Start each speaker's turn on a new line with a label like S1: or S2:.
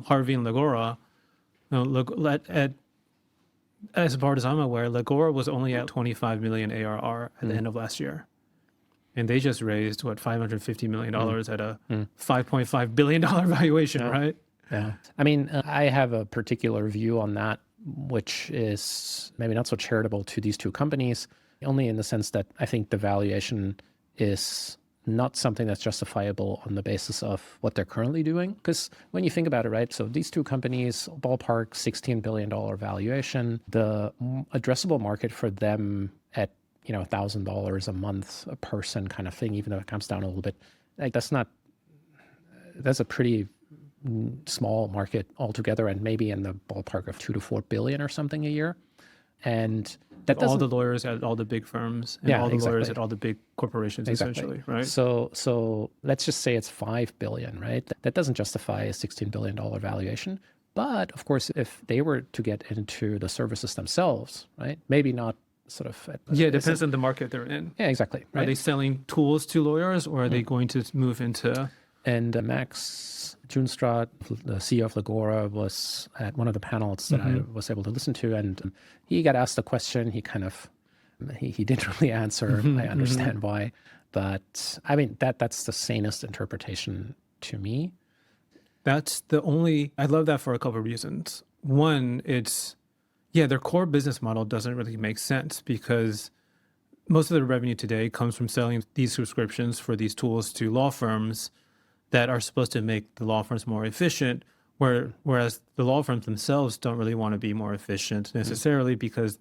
S1: Harvey and Legora, as far as I'm aware, Legora was only at 25 million ARR at the end of last year. And they just raised, $550 million at a $5.5 billion valuation, right?
S2: Yeah. I mean, I have a particular view on that, which is maybe not so charitable to these two companies, only in the sense that I think the valuation is not something that's justifiable on the basis of what they're currently doing. Because when you think about it, right, so these two companies, ballpark $16 billion valuation, the addressable market for them at, $1,000 a month a person kind of thing, even though it comes down a little bit, like that's a pretty small market altogether, and maybe in the ballpark of 2 to 4 billion or something a year. And that
S1: all the lawyers at all the big firms and all the lawyers at all the big corporations, essentially, right?
S2: So let's just say it's 5 billion, right? That doesn't justify a $16 billion valuation. But of course, if they were to get into the services themselves, right? Maybe not sort of...
S1: it depends on the market they're in.
S2: Yeah, exactly. Right?
S1: Are they selling tools to lawyers, or are they going to move into...
S2: And Max Junstrad, the CEO of Legora, was at one of the panels that I was able to listen to, and he got asked a question. He kind of, he didn't really answer. I understand why, but I mean that's the sanest interpretation to me.
S1: That's the only. I love that for a couple of reasons. One, it's their core business model doesn't really make sense because most of the revenue today comes from selling these subscriptions for these tools to law firms that are supposed to make the law firms more efficient, whereas the law firms themselves don't really want to be more efficient necessarily because